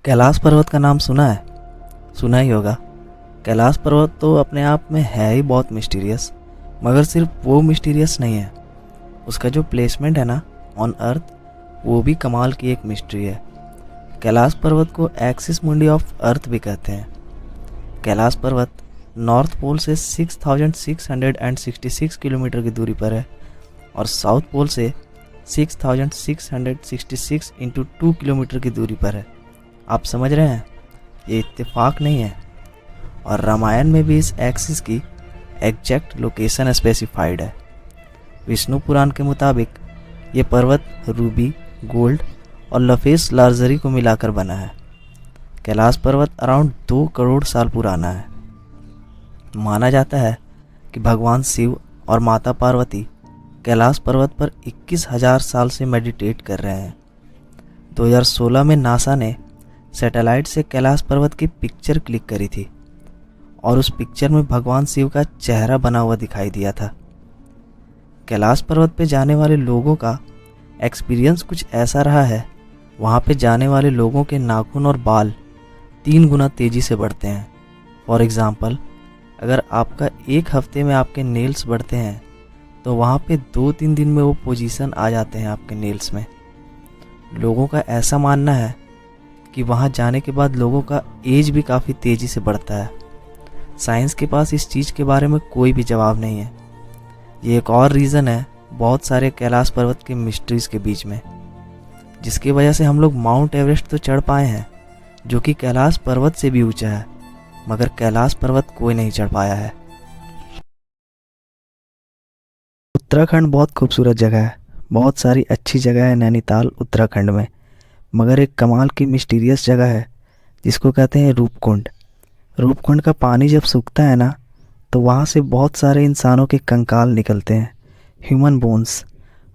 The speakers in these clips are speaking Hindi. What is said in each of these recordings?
कैलाश पर्वत का नाम सुना है? सुना ही होगा। कैलाश पर्वत तो अपने आप में है ही बहुत मिस्टीरियस, मगर सिर्फ वो मिस्टीरियस नहीं है, उसका जो प्लेसमेंट है ना ऑन अर्थ, वो भी कमाल की एक मिस्ट्री है। कैलाश पर्वत को एक्सिस मुंडी ऑफ अर्थ भी कहते हैं। कैलाश पर्वत नॉर्थ पोल से 6666 किलोमीटर की दूरी पर है और साउथ पोल से 6666 इंटू 2 किलोमीटर की दूरी पर है। आप समझ रहे हैं, ये इत्तेफाक नहीं है। और रामायण में भी इस एक्सिस की एग्जैक्ट लोकेशन स्पेसिफाइड है। विष्णु पुराण के मुताबिक ये पर्वत रूबी, गोल्ड और लफेस लार्जरी को मिलाकर बना है। कैलाश पर्वत अराउंड 2 करोड़ साल पुराना है। माना जाता है कि भगवान शिव और माता पार्वती कैलाश पर्वत पर 21,000 साल से मेडिटेट कर रहे हैं। 2016 में नासा ने सैटेलाइट से कैलाश पर्वत की पिक्चर क्लिक करी थी और उस पिक्चर में भगवान शिव का चेहरा बना हुआ दिखाई दिया था। कैलाश पर्वत पे जाने वाले लोगों का एक्सपीरियंस कुछ ऐसा रहा है, वहाँ पे जाने वाले लोगों के नाखून और बाल 3 गुना तेज़ी से बढ़ते हैं। फॉर एग्ज़ाम्पल, अगर आपका 1 हफ्ते में आपके नेल्स बढ़ते हैं तो वहाँ पे 2-3 दिन में वो पोजीशन आ जाते हैं आपके नेल्स में। लोगों का ऐसा मानना है कि वहाँ जाने के बाद लोगों का एज भी काफ़ी तेज़ी से बढ़ता है। साइंस के पास इस चीज़ के बारे में कोई भी जवाब नहीं है। ये एक और रीज़न है बहुत सारे कैलाश पर्वत के मिस्ट्रीज़ के बीच में, जिसकी वजह से हम लोग माउंट एवरेस्ट तो चढ़ पाए हैं, जो कि कैलाश पर्वत से भी ऊंचा है, मगर कैलाश पर्वत कोई नहीं चढ़ पाया है। उत्तराखंड बहुत खूबसूरत जगह है, बहुत सारी अच्छी जगह है नैनीताल उत्तराखंड में, मगर एक कमाल की मिस्टीरियस जगह है जिसको कहते हैं रूपकुंड। रूपकुंड का पानी जब सूखता है ना, तो वहाँ से बहुत सारे इंसानों के कंकाल निकलते हैं, ह्यूमन बोन्स।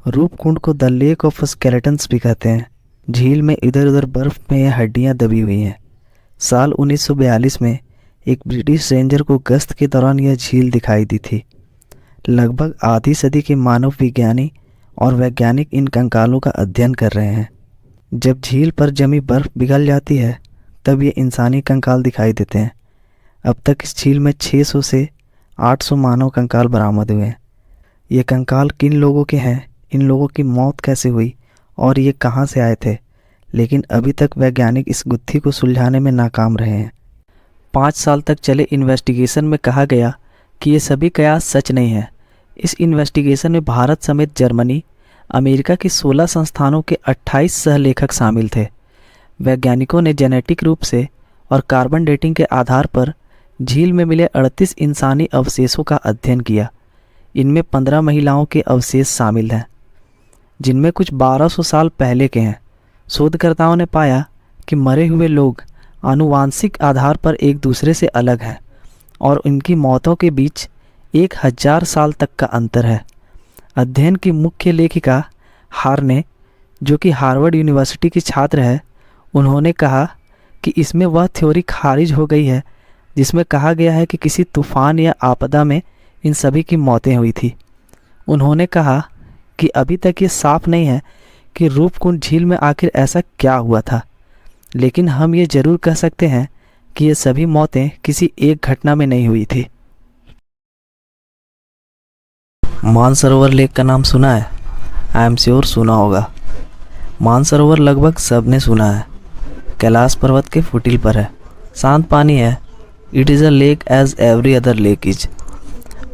रूपकुंड को द लेक ऑफ स्केलेटन्स भी कहते हैं। झील में इधर उधर बर्फ़ में ये हड्डियाँ दबी हुई हैं। साल 1942 में एक ब्रिटिश रेंजर को गश्त के दौरान यह झील दिखाई दी थी। लगभग आधी सदी के मानव विज्ञानी और वैज्ञानिक इन कंकालों का अध्ययन कर रहे हैं। जब झील पर जमी बर्फ़ पिघल जाती है तब ये इंसानी कंकाल दिखाई देते हैं। अब तक इस झील में 600 से 800 मानव कंकाल बरामद हुए हैं। ये कंकाल किन लोगों के हैं, इन लोगों की मौत कैसे हुई और ये कहाँ से आए थे, लेकिन अभी तक वैज्ञानिक इस गुत्थी को सुलझाने में नाकाम रहे हैं। 5 साल तक चले इन्वेस्टिगेशन में कहा गया कि ये सभी कयास सच नहीं है। इस इन्वेस्टिगेशन में भारत समेत जर्मनी, अमेरिका के 16 संस्थानों के 28 सहलेखक शामिल थे। वैज्ञानिकों ने जेनेटिक रूप से और कार्बन डेटिंग के आधार पर झील में मिले 38 इंसानी अवशेषों का अध्ययन किया। इनमें 15 महिलाओं के अवशेष शामिल हैं, जिनमें कुछ 1200 साल पहले के हैं। शोधकर्ताओं ने पाया कि मरे हुए लोग आनुवांशिक आधार पर एक दूसरे से अलग हैं और उनकी मौतों के बीच 1000 साल तक का अंतर है। अध्ययन की मुख्य लेखिका हार्ने, जो कि हार्वर्ड यूनिवर्सिटी की छात्र है, उन्होंने कहा कि इसमें वह थ्योरी खारिज हो गई है जिसमें कहा गया है कि किसी तूफान या आपदा में इन सभी की मौतें हुई थी। उन्होंने कहा कि अभी तक ये साफ नहीं है कि रूपकुंड झील में आखिर ऐसा क्या हुआ था, लेकिन हम ये ज़रूर कह सकते हैं कि ये सभी मौतें किसी एक घटना में नहीं हुई थी। मानसरोवर लेक का नाम सुना है? आई एम श्योर सुना होगा। मानसरोवर लगभग सब ने सुना है। कैलाश पर्वत के फुटिल पर है, शांत पानी है। It is a lake as every other lake is.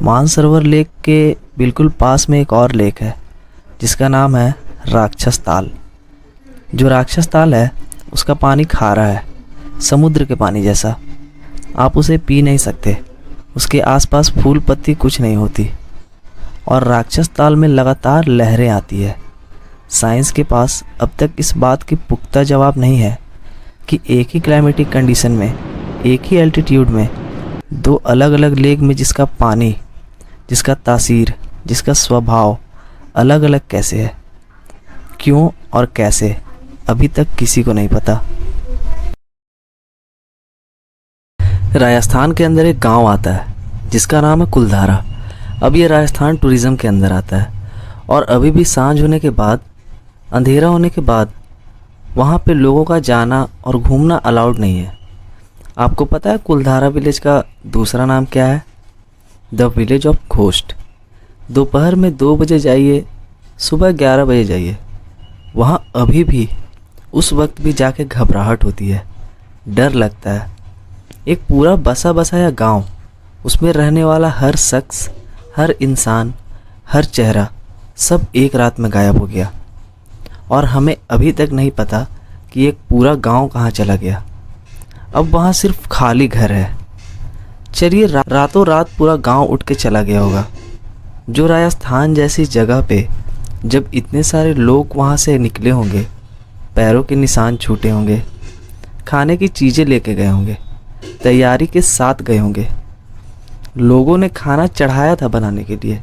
Mansarovar lake के बिल्कुल पास में एक और लेक है जिसका नाम है राक्षस ताल। जो राक्षस ताल है उसका पानी खारा है, समुद्र के पानी जैसा। आप उसे पी नहीं सकते, उसके आसपास फूल पत्ती कुछ नहीं होती और राक्षस ताल में लगातार लहरें आती है। साइंस के पास अब तक इस बात की पुख्ता जवाब नहीं है कि एक ही क्लाइमेटिक कंडीशन में, एक ही एल्टीट्यूड में 2 अलग अलग लेक में जिसका पानी, जिसका तासीर, जिसका स्वभाव अलग अलग कैसे है, क्यों और कैसे, अभी तक किसी को नहीं पता। राजस्थान के अंदर एक गांव आता है जिसका नाम है कुलधारा। अब ये राजस्थान टूरिज़्म के अंदर आता है और अभी भी सांझ होने के बाद, अंधेरा होने के बाद वहाँ पे लोगों का जाना और घूमना अलाउड नहीं है। आपको पता है कुलधारा विलेज का दूसरा नाम क्या है? The village of ghost. दोपहर में 2 बजे जाइए, सुबह 11 बजे जाइए, वहाँ अभी भी उस वक्त भी जाके घबराहट होती है, डर लगता है। एक पूरा बसा बसाया गांव, उसमें रहने वाला हर शख्स, हर इंसान, हर चेहरा सब एक रात में गायब हो गया और हमें अभी तक नहीं पता कि एक पूरा गांव कहाँ चला गया। अब वहाँ सिर्फ खाली घर है। चलिए रातों रात पूरा गांव उठ के चला गया होगा। जो राजस्थान जैसी जगह पे जब इतने सारे लोग वहाँ से निकले होंगे, पैरों के निशान छूटे होंगे, खाने की चीज़ें लेके गए होंगे, तैयारी के साथ गए होंगे। लोगों ने खाना चढ़ाया था बनाने के लिए,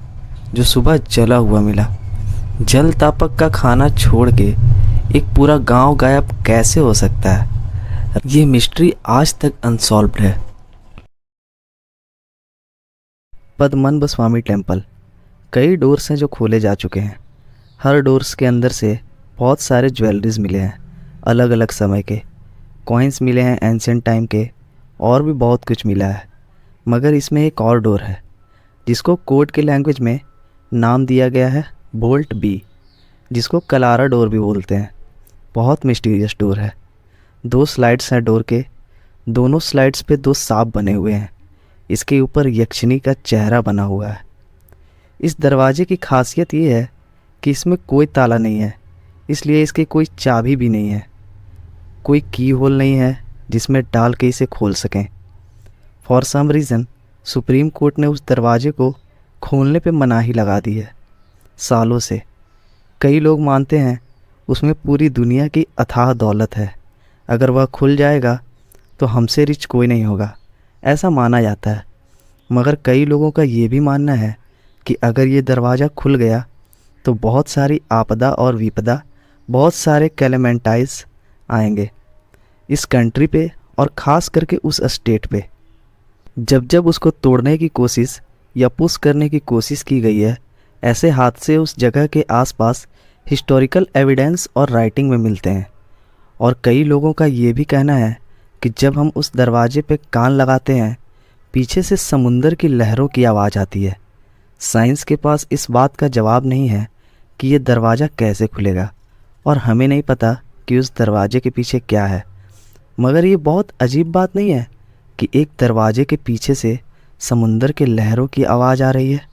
जो सुबह जला हुआ मिला। जल तापक का खाना छोड़ के एक पूरा गांव गायब कैसे हो सकता है? ये मिस्ट्री आज तक अनसॉल्व्ड है। पद्मनाभ स्वामी टेम्पल। कई डोर्स हैं जो खोले जा चुके हैं। हर डोर्स के अंदर से बहुत सारे ज्वेलरीज मिले हैं, अलग अलग समय के कॉइन्स मिले हैं, एंशिएंट टाइम के, और भी बहुत कुछ मिला है। मगर इसमें एक और डोर है जिसको कोड के लैंग्वेज में नाम दिया गया है बोल्ट बी, जिसको कलारा डोर भी बोलते हैं। बहुत मिस्टीरियस डोर है। 2 स्लाइड्स हैं डोर के, दोनों स्लाइड्स पे 2 सांप बने हुए हैं। इसके ऊपर यक्षिणी का चेहरा बना हुआ है। इस दरवाजे की खासियत ये है कि इसमें कोई ताला नहीं है, इसलिए इसकी कोई चाबी भी नहीं है। कोई की होल नहीं है जिसमें डाल के इसे खोल सकें। For some reason Supreme Court ने उस दरवाजे को खोलने पे मनाही लगा दी है सालों से। कई लोग मानते हैं उसमें पूरी दुनिया की अथाह दौलत है, अगर वह खुल जाएगा तो हमसे रिच कोई नहीं होगा, ऐसा माना जाता है। मगर कई लोगों का ये भी मानना है कि अगर ये दरवाज़ा खुल गया तो बहुत सारी आपदा और विपदा, बहुत सारे कैलेमेंटाइज आएंगे इस कंट्री पे और ख़ास करके उस स्टेट पे। जब जब उसको तोड़ने की कोशिश या पुश करने की कोशिश की गई है, ऐसे हादसे उस जगह के आसपास हिस्टोरिकल एविडेंस और राइटिंग में मिलते हैं। और कई लोगों का ये भी कहना है कि जब हम उस दरवाजे पे कान लगाते हैं, पीछे से समुंदर की लहरों की आवाज़ आती है। साइंस के पास इस बात का जवाब नहीं है कि ये दरवाज़ा कैसे खुलेगा, और हमें नहीं पता कि उस दरवाजे के पीछे क्या है। मगर ये बहुत अजीब बात नहीं है कि एक दरवाजे के पीछे से समुंदर के लहरों की आवाज़ आ रही है।